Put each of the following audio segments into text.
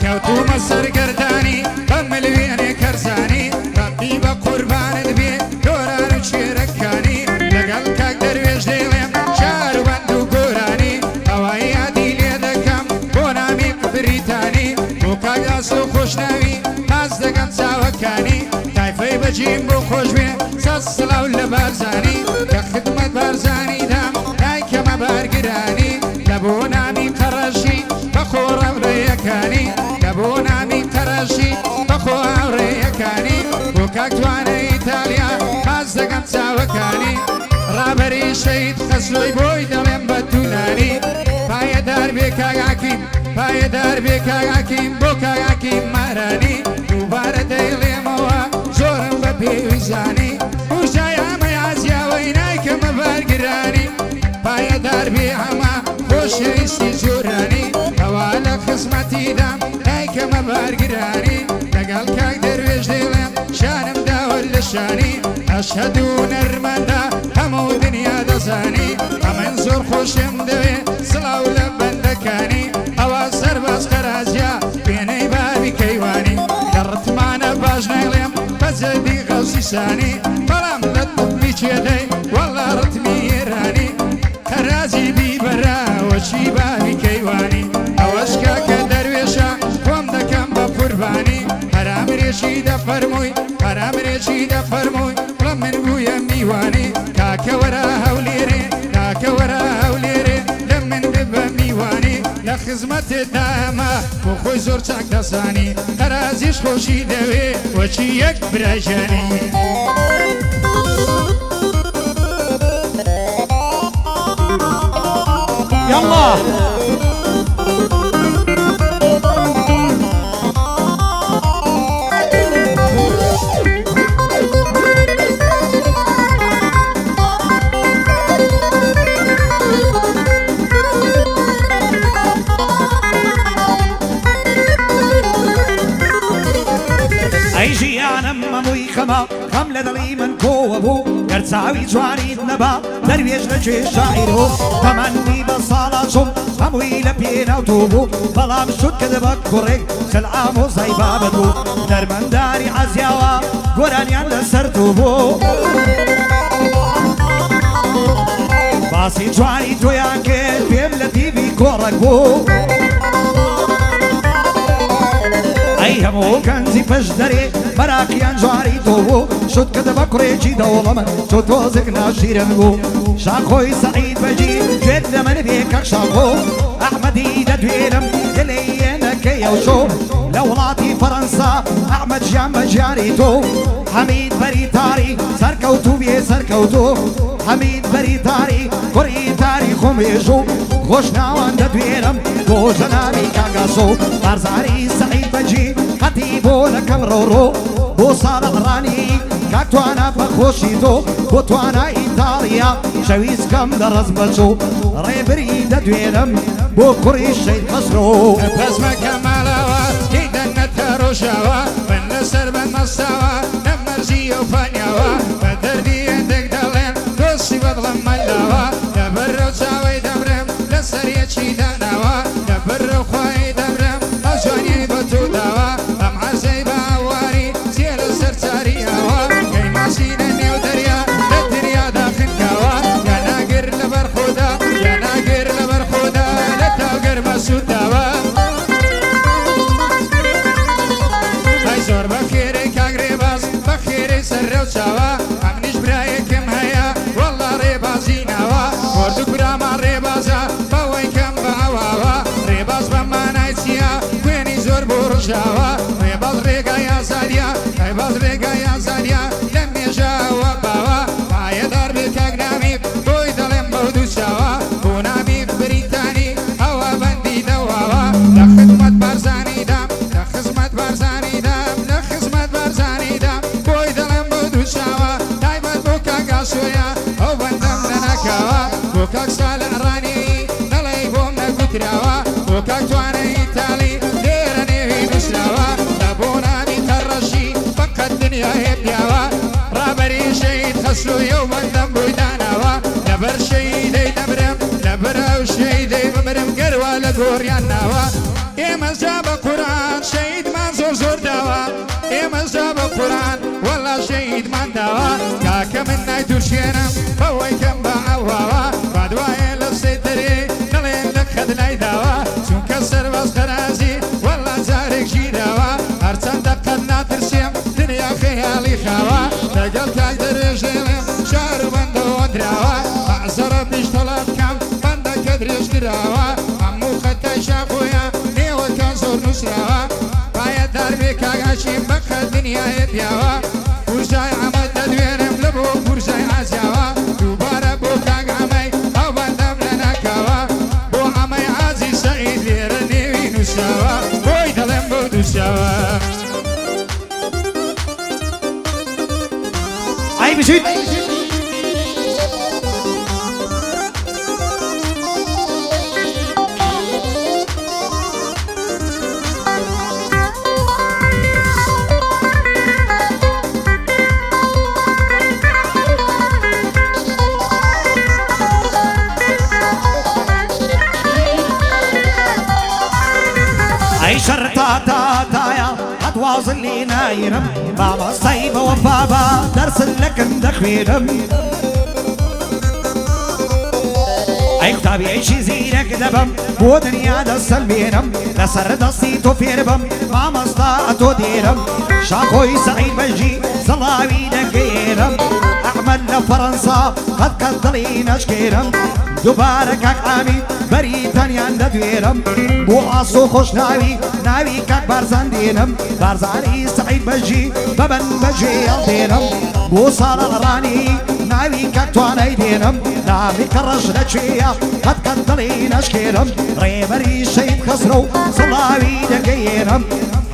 كوتومە سەرگەردانی بەملوێنێ کەرزانی ڕەبی بە قوربانت بێ دۆران و شێرەکانی لەگەڵ کاک دەروێش دێڵێم شار و بەند و گۆرانی ئەوای یادی لێ دەکەم بۆ نامی بریتانی بۆ کاک ئاسۆ خۆشناوی ناز دەگەم چاوەکانی تایفەی بەجیم بۆ خۆش بێ سەد سڵاو لە بارزانی کە خدمەت بارزانی دام دایکەمە بارگرانی لە بۆ نامی قەڕەشی بەخۆ ڕەوڕێیەکانی لە بۆ نامی قەڕەشی بەخۆ هاوڕێیەکانی بۆ کاکتوانە ئیتالیا باز دەگەم چاوەکانی ڕابەری شەید خەسلۆی بۆی دەڵێم بە دوونانی پایەدار بێ کاگاکیم پایەدار بێ کاگاکیم بۆ کاگاکیم مارانی دووبارە دەیڵێمەوە زۆرم بە پێویزانی وشای ئەمە یازیاوەی نایکەمە بارگرانی پایەدار بێ هەما خۆشەویستی جۆرانی ئەوە لە خزمەتیدام نایکەمە بارگرانی لەگەڵ کاک دەروێش دەیڵێم شانم داوە لە شانی ئەشهەد و نەرمەندا هەموو دنیا دەزانی ئەمن زۆر خۆشم دەوێ سڵاو لە بەندەکانی ئەوە سەرباز قەرازیا پێنەی بابی کەیوانی گەڕتمانە باش نایڵێم بەجەدی غەوسی شانی بەڵام لە دڵمی چێدەی وەڵا ڕتمی ئێرانی قەرازی بیبەرا وەچی بابی کەیوانی ئەوەش کاکە دەروێشە خۆم دەکەم بە قوربانی هەرامرێکی دەفەرمووی هەرامرێکی دەفەرمووی بڵە من بوویە میوانی کاکە وەرە هەولێرێ کاکە وەرە هەولێرێ لە من ببە میوانی لە خزمەتت دامە بۆ خۆی زۆر چاک دەزانی قەرازیش خۆشی دەوێ وەچی یەک براژانی يلا ئەی ژیانم مەمووی خەما خەم لە دڵی من کۆوە بوو گەرچاوی جوانیت نەبا دەروێش لە کوێ شاعیر و تەمەنی بە ساڵا چوم هەمووی لە پێناوتۆ بوو بەڵام شت کە دەبە کوڕێک چل ئامۆزای بابەت بوو دەرمەنداری عەزیاوە گۆرانیان لەسەر تۆ بوو باسی جوانی تۆیان کرد پێم لە تیڤی کۆڕەک بوو ئەی هەموو کەنجی پەش دەرێ بەراقیان جواری تۆ بوو شت کە دەبە کوڕێکی دەوڵەمە تۆ تۆزێک ناشیرن بوو شاخۆی سەعید بەجی گوێت لە من بێ کەک شاخۆ ئەحمەدی دەدوێنم گلەیەنەکەی ئەو شۆ لە وڵاتی فەڕەنسا ئەحمەد ژیان بە گیانی تۆ حەمید بەریتاری سەرکەوتوو بێ سەرکەوتۆ حەمید بەریتاری کوڕی تاری خۆمێژوو خۆش ناوان دەدوێنم بۆ جەنابی کاگاسۆ بارزاری سەعید بەجی قەتی بۆ نەکەم ڕۆڕۆ بۆ ساڵەڕانی کاکتوانە بەخۆشی تۆ بۆ توانە ئیتاڵیا شەویستکەم لە ڕەز بەچوو ڕێبری دەدوێنم بۆ کوڕی شەید خەسرۆ پەزمەکە ماڵەوە هیدەنەتە ڕۆژاوە من لەسەر بەن مەستاوە نەمەرجی و فانیاوە بە دەردی هێندێک دەڵێن دۆستی بەدڵم مەلاوە لەبەرەو چاوەی دەبرم لەسەر یەکی داناوە لەبەرەو خوای دەبرم ئەو جوانی بە تو داوە ئەم عەرزەی بە ئاواری چێ لەسەر چاریاوە کەی ماسینە نێو دەریا لە دنیادا خنکاوە یا ناگر لەبەر خۆدا یا ناگر لەبەر خۆدا لە تاوگەر بە سووداوە ئەی زۆر بەخێرەی کاک ڕێباز بەخێرەی سەر ڕێو چاوە ئەمنیش برایەکم هەیە وەڵڵا ڕێبازی ناوە وەردوو برامان ڕێبازە بەوەی کەم بە ئەواوە ڕێباز بە مانای چیە خوێنی زۆر بۆ ڕژاوە ڕێباز ڕێگای ئازادیە ڕێباز ڕێگای ئازادیە لە مێژاوە باوە پایەدار بێ کاک نامی بۆی دەڵێم بەو دوو چاوە بۆ نامی بریتانی ئەوە بەندی دەواوە لە خزمەت بارزانی دام لە خزمەت بارزانی دام لە خزمەت بارزانی دام بۆی دەڵێم بەو دوو چاوە تایبەت بۆ کاگاسۆیە ئەو بەندەم لەناکاوە بۆ کاک سالەڕانی دەڵێ بۆم نەگوتراوە بۆ کاک توانە ئیتاڵی لێرە نێوی بشراوە لە بۆ نامی قەڕەشی فەقەت دنیا هێبیاوە ڕابەری شەید خەسرۆیە و بەندەم بووی داناوە لەبەر شەیدەی دەبرم لەبەر ئەو شەیدەی بمرم گەروە لە گۆڕیان ناوە ئێمە جا بە قورئان شەهیدمان زۆر داوە ئێمەشدا بە قورآن وەڵا شەهیدمان داوە کاکە من نایتوشێنم بەوەی کەم بە ئەوواوە بادوایە لە سێتەرێ نەڵێن لە خەت نایداوە چونکە سەرباز خەرازی وەڵا جارێکی داوە هەرچەندە قەت ناترسێم دنیا خەیاڵی خاوە لەگەڵ کاک دەرێژ دێڵێم شار و بەندەوە دراوە مەعزەرە پیشتەڵە بکەم بەندەکە درێژ کراوە هەموو خەتای شاخۆیە نێوەکە زۆر نووسراوە باە داربێ کاگاچیم بەخە دنیایە پیاوە پورژای ئەمە دەدوێنم لە بۆ پورژای ئازیاوە دووبارە بۆ کاک ئەمەی ئەو بەندەم لە ناکاوە بۆ ئەمەی ئازی سەعید لێرە نێوی نووساوە بۆی دەڵێم بۆ دووساوە ئای بچیت أي شرطة تايا أتواصل لي نايرم بابا صيبة وبابا درس لك دخيرم أي كتابي أي شي زينك دبم بو دنيا دسل بيرم لسر دستي تفيربم ما مصطاعتو ديرم شاخوي سعيد بجي صلاوي دقيرم أحمد لفرنسا قد كدلي نشكيرم دوباره کاک آمی بریتانیا ندویرم بو آسو خوش ناوی کاک بارزان دینم بارزانی سعید بجی ببن بجی دینم بو سال الرانی ناوی کاک توانای دینم ناوی کرش نچویا قد کدلی نشکیرم ریبری شید خسرو صلاوی دگیرم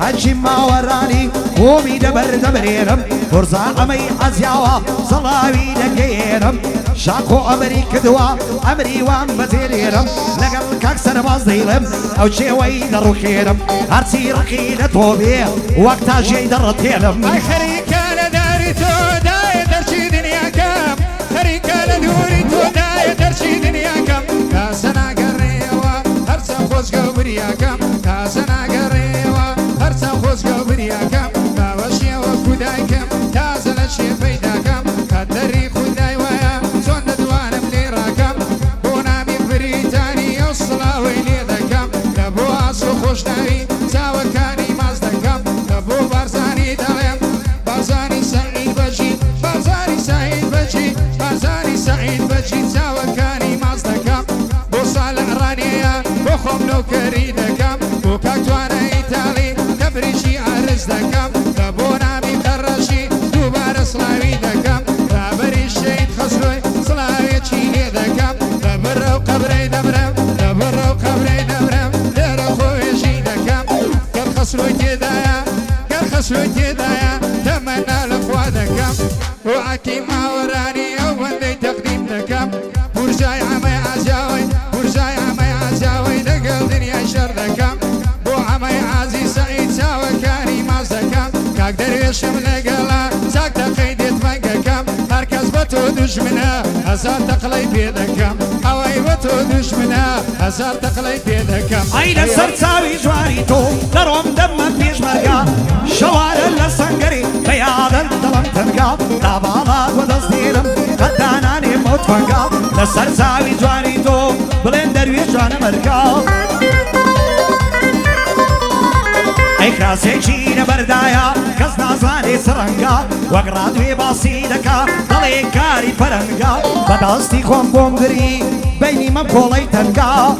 حجی ماورانی قومی دبريرم فرزا أمي أزياوا صلاوي دقيرم شاكو أمري كدوا أمري وان بزيريرم لقل كاكسر بازيلم أو شيوي دروكيرم هرسي رقيدة توبي وقتا جي درتيلم خريكا لداري تو داي درشي دنيا كام خريكا لدوري تو داي درشي دنيا كام كاسنا قريوا هرسا خوز قبريا كام كاسنا قريوا هرسا خوز قبريا كام كاوشي وكوداي كام تازل الشي بيدا كام كدري خداي ويا زون دوانم ليرا كام بونامي بريتاني الصلاة ويلي كام لبو عصو خوش داوي ساوى كاني مازدا كام لبو بارزاني داليم بارزاني سعيد بجي بارزاني سعيد بجي بارزاني سعيد بجي ساوى كاني مازدا كام بو صالح رانيا بو خمنو كريدا كام بو كاكتوانا ايتالي كبريشي عرز دا كام لبو نامي قرشي دوبار صلاوي دا كام لابري الشيد خسروي صلاوي تشيني دا كام لبرو قبري دبرم لبرو قبري دبرم ليرو خوي جي دا كام كان خسروي تدايا كان خسروي تدايا تمنى لخوا دا كام وعكي ما وراني او بندي تقديم دا كام برجاي عمي عزاوي برجاي عمي عزاوي لقل دنيا شر دا كام بو عمي عزي سعيد ساوى كاني ماز دا كام كاك درويشم لقلا ساك تقيدت منك كام هركز بتو دشمنا هزار تقلي بيدكم اوي بتو دشمنا هزار تقلي بيدكم أي لسر تساوي جواريتو دروم دمك بيش مرقا شوارع لسنقري بياض الظلم تنقا طابالات ودصديرم قداناني موت فنقا لسر تساوي جواريتو بلين درويش جوانا مرقا أي كراسي جينا بردايا كزنا زاني سرنقا وقرادوي باسيدكا ضلي كاري فرنقا بداستي خوان بومدري بيني مبكولي تنقا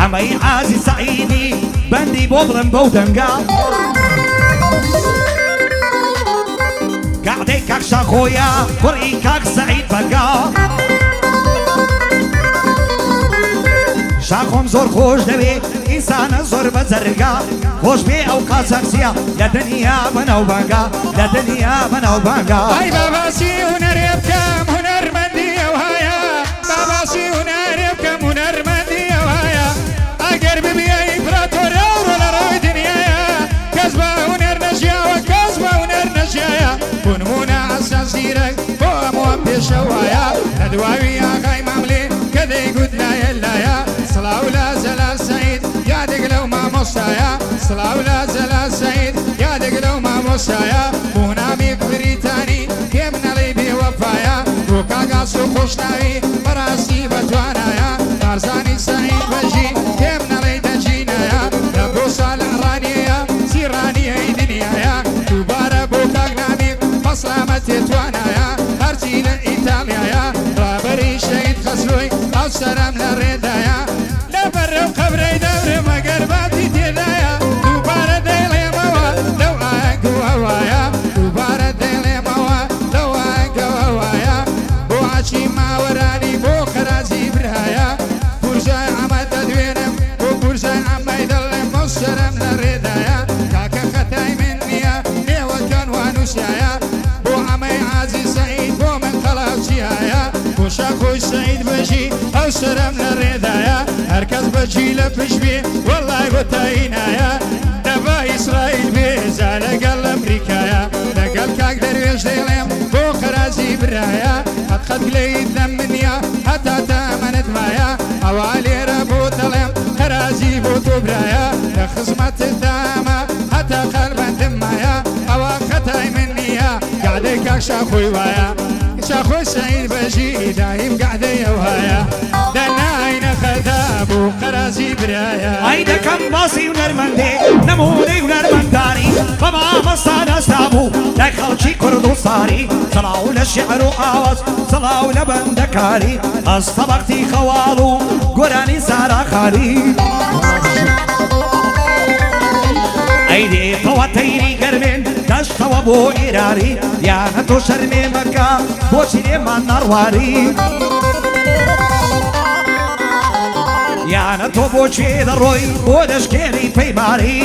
أمي عازي سعيدي بندي بوضرم بودنقا قاعدي كاك شاخويا بري كاك سعيد بقا شاخم زور خوش دوي إنسان زور بزرقا خوش بي أو قاسكسيا لدنيا بناو بانقا لدنيا بناو بانقا اي باباسي هنر يبكم هنر مندي وهايا باباسي هنر يبكم هنر مندي وهايا اقرب بي امبراطور ولا روي دنيايا كسبة هنر نجيا وكسبة هنر نجيا بنمونا اساسيرك بوامو بيشوايا ندواوي يا غاي مملي كذي قد لا يلايا صلاة ولا زلال سعيد مامۆستایە سڵاو لە جەلا سەعید یادێک لەو مامۆستایە بۆ نامی بریتانی پێم نەڵێ بێوەفایە بۆ کاگاس و خۆشناوی بەڕاستی بەتوانایە بارزانی سەعید بەژی پێم نەڵێ دەجینایە لە بۆ ساڵ ڕانیەیە سیڕانیەی دنیایە دووبارە بۆ کاک نامی مەسلامە تێتوانایە هەرچی لە ئیتالیایە ڕابەری شەید خەسرۆی ئەو سەرم لە ڕێدایە لە بەرەو قەبرەی دەورم ئەگەر باتی تێدایە دووبارە دەیڵێمەوە لەو ئاهەنگەوەوایە دووبارە دەیڵێمەوە لەو ئاهەنگەوەوایە بۆ ئاچی ماوەرانی بۆ خەرازی برایە پورژای ئەمە دەدوێنم بۆ پورژای ئەمەی دەڵێم ئەو سەرم لە ڕێدایە کاکە خەتای من نییە نێوەکان وانووسایە بۆ ئەمەی ئازی سەعید بۆ من قەڵاوچیایە بۆ شاخۆی سەعید بەژی ئەو سەرم لە ڕێدایە هەرکەس بەجی لە پشت بێ وەڵای بۆ تاینایە دەبا ئیسرائیل بێزا لەگەڵ ئەمریکایە لەگەڵ کاک دەروێش دەیڵێم بۆ خەرازی برایە قەت لەیت لە منیە هەتا تامەنت وایە ئەوا لێرە بۆ دەڵێم خەرازی بۆ تۆ برایە لە خزمەتت دامە هەتا قەلبەندم مایە ئەوە خەتای من نییە گادەی کاک شاخۆی وایە شاخۆی سەعید بەژی دایم گادەی ئەوهایە دەناینە خەتا بۆ خەرازی برایە ئەی دەکەم باسی هونەرمەندێ نەمونەی هونەرمەندانی بە مامۆستا دەستا بوو لای خەڵکی کورد و ساری سەڵاو لە شێعر و ئاواز سەڵاو لە بەندەکاری ئەستە بەختی خەواڵ و گۆرانی سارا خالی ئەی دێتەوە تەیری گەرمێن دەشتەوە بۆ ئێراری یانە تۆ شەرمێ مەکە بۆچی لێمان نەڕواری یانە تۆ بۆچێ دەڕۆی بۆ دەشکێری پەیماری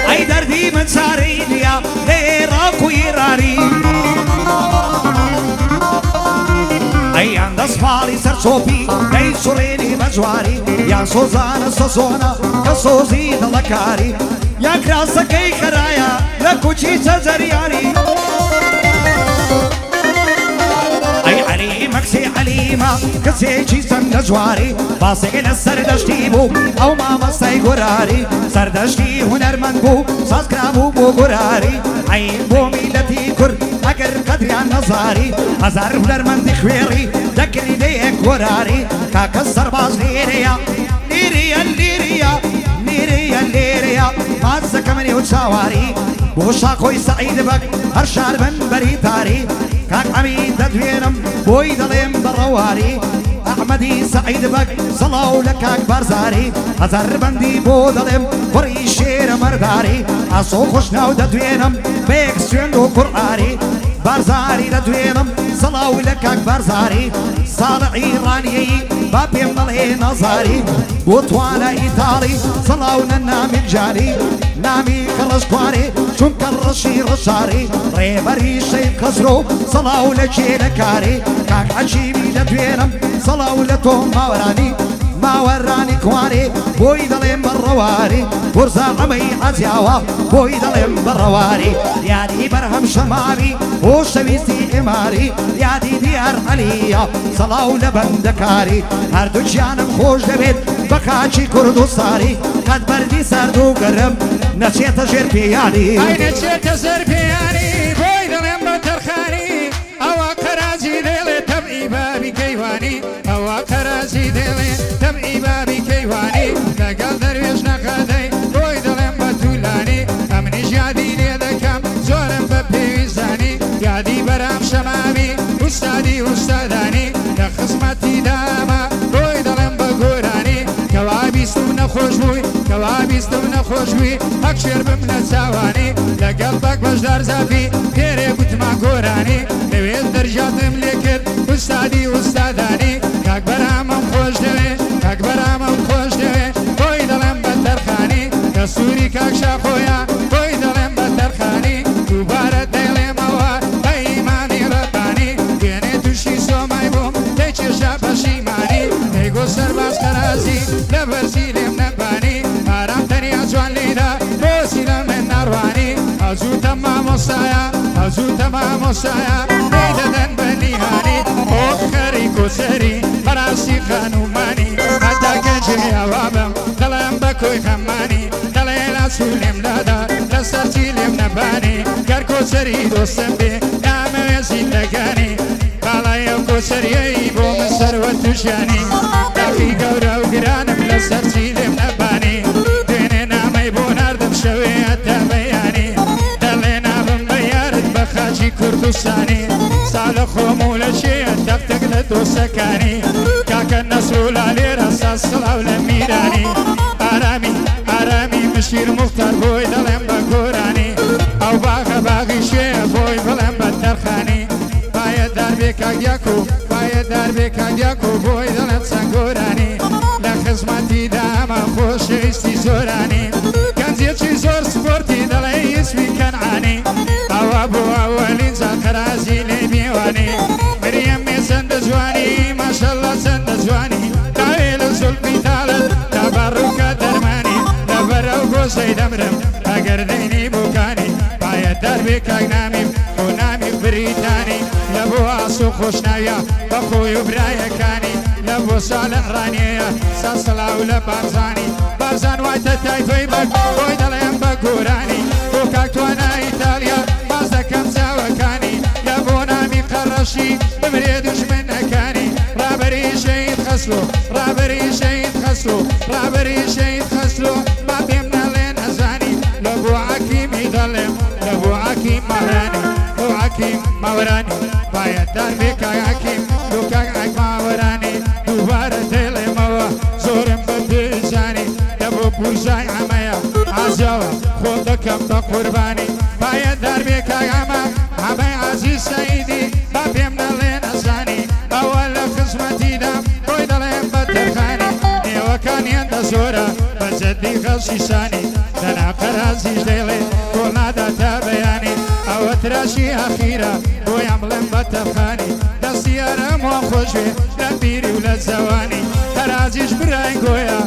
ئەی دەردی من چارەی نییە لە عێراق و ئێرانی ئەی یان دەسپاڵی سەر چۆپی دەی سوڕێنی بە جواری یان سۆزانە سەزۆنە کە سۆزی دڵەکاری یان کراسەکەی خەرایە لە کوچی چەجەریانی ئەی عەلیمە کچێ عەلیمە کەسێکی چەندە جواری باسێک لە سەردەشتی بوو ئەو مامەستای گۆراری سەردەشتی هونەرمەند بوو سازکرا بوو بۆ گۆراری ئەی بۆ میلەتی کورد ئەگەر قەدریان نەزاری هەزار هونەرمەندی خوێڕی دەکردی دەیەک گۆراری کاکە سەرباز لێرەیە لێرەیە لێرەیە لێرەیە لێرەیە مازەکە منێ و چاواری بۆ شاخۆی سەعید بەک هەر شار بن بەری تاری کاک ئەمی دەدوێنم بۆی دەڵێم بەڕەواری ئەحمەدی سەعید بەک سەڵاو لە کاک بارزاری هەزار بەندی بۆ دەڵێم کوڕی شێرە مەرداری ئاسۆ خۆشناو دەدوێنم بەیەک سوێند و قورئانی بارزاری دەدوێنم سەڵاو لە کاک بارزاری ساڵحی ڕانیەیی با پێم بەڵێ نەزاری بۆ توانە ئیتاڵی سەڵاو لە نامی جاری نامی کەڵەشکوارێ چونکە ڕەشی ڕەشاری ڕێبەری شەید خەسرۆ سەڵاو لە کێلەکاری کاک عەجیبی دەدوێنم سەڵاو لە تۆ ماوەرانی ماوەڕانی کوارێ بۆی دەڵێم بەڕەواری بورزا ئەمەی عەجیاوە بۆی دەڵێم بەڕەواری یادی بەرهەم شەماوی بۆ شەویستی ئێماری یادی دیار عەلیە سەڵاو لە بەندەکاری هەردووچیانم خۆش دەبێت بە کاچی کورد و ساری قەت بەردی سەرد و گەرم نەچێتە ژێر پێیانی ئەی نەچێتە سەر پێیانی بۆی دەڵێم بە تەرخانی ئەوە قەرازی دێڵێ تەبعی بابی کەیوانی ئەوە قەرازی دێڵێ تەبعی بابی کەیوانی لەگەڵ دەروێش نەخەدەی بۆی دەڵێم بە توولانی ئەمنیش یادی لێ دەکەم زۆرم بە پێویستانی یادی بەرام شەمامی ئوستادی ئوستادانی لە خزمەتی دامە بۆی دەڵێم بە گۆرانی کەوا بیستم نەخۆش بووی کەوا بیستم نەخۆش بووی هەک شێر بم لە چاوانی لەگەڵ بەک بەشدار زافی پێرێ گوتما گۆرانی لەوێت دەرجاتم لێ کرد ئوستادی ئوستادانی کاک بەرامم خۆش دەوێ کاک بەرامم خۆش دەوێ بۆی دەڵێم بە تەرخانی کە سووری کاک شاخۆیە بۆی دەڵێم بە تەرخانی دووبارە دەیڵێمەوە بە ئیمانی ڕەبانی دێنێ تووشی سۆمای بووم دەیکێشە پەشیمانی دەیگۆ سەرباز قەرازی لە بەرزی لێم نەبانی ئارام تەنیا جوان لێدا بۆسی لە من نەڕوانی ئەزووتە مامۆستایە ئەزووتە مامۆستایە دەیدەدەن بە نیهانی بۆ خەریک و سەری بەڕاستی خانومانی هەتا گەنجێ تۆی خەمانی دەڵێ لاچوو لێم لادا لەسەرچی لێم نەبانی گەر کۆچەری دۆستم بێ نامەوێزی دەگانی باڵای ئەو کۆچەریەی بۆ من سەروەت تووشانی داخی گەورە و گرانم لەسەرچی لێم نەبانی دوێنێ نامەی بۆ ناردم شەوەیە تا بەیانی دەڵێ نابم بە یارت بە خاچی کوردستانی ساڵە خۆم و لە شێە دەفتێک لە دۆسەکانی کاکە نەسرولا لێرە ساز سڵاو لە میرانی ئارامی ئارامی مشیر موختار بۆی دەڵێم بە گۆرانی ئەو باغە باغی شێە بۆی بڵێم بە تەرخانی باە داربێ کاگیاکو باە داربێ کاگیاکو بۆی دەڵێم چەند گۆرانی لە خزمەتی دامە خۆشەویستی زۆرانی گەنجێکی زۆر سپۆرتی دەڵێ ئیسمی کەنعانی ئەوە بۆ ئەوەلین زاقەرازی لێ میێوانی مریەم مێ چەندە جوانی ماشەڵڵا چەندە جوانی داوێ لە زولفی تاڵت تا باڕووکە دەرمانی لەبەرەو گۆشەی دەمرم ئەگەر دەینی بووکانی باە دەربێ کاک نامیم بۆ نامی بریتانی لە بۆ ئاسو خۆشناویە بە خۆی و برایەکانی لە بۆ ساڵح ڕانیەیە سەسەڵاو لە بارزانی بارزان وایتە تایفەی بەر بۆی دەڵێم بە گۆرانی بۆ کاکتوانە ئیتالیا باز دەکەم چاوەکانی لە بۆ نامی قەڕەشی بمرێ دوژمنەکانی ڕابەری شەید خەسلۆ ڕابەری شەید خەسلۆ ڕابەری شەید خەسلۆ با پێم نەڵێ نەزانی لە بۆ عەکیمی دەڵێم لە بۆ عەکیم ماوەرانی بۆ عەکیم ماوەرانی باە دەربێ کاک عەکیم بۆ کاک عەک ماوەرانی دووبارە دێڵێمەوە زۆرم بە پێزانی لە بۆ پوزای ئەمەیە ئازاوە خۆ دەکەم بە قوربانی باە دەربێ کاک ئەمە ئەمەی عەزیز سەیدی با پێم نەڵێ نەزانی ئەوە لە خزمەتیدام بۆی دەڵێم بە تەرخانی نێوەکانیان دە زۆرە بە جەدی خەڵکی سانی دەنا قەرازیش دەیڵێ کۆڵ نادا تا بەیانی ئەوە تراشی ئەخیرە بۆیان بڵێم بە تەرخانی دەستی ئەرەم وان خۆشوێ لە بیری و لە زەوانی قەرازیش برای گۆیە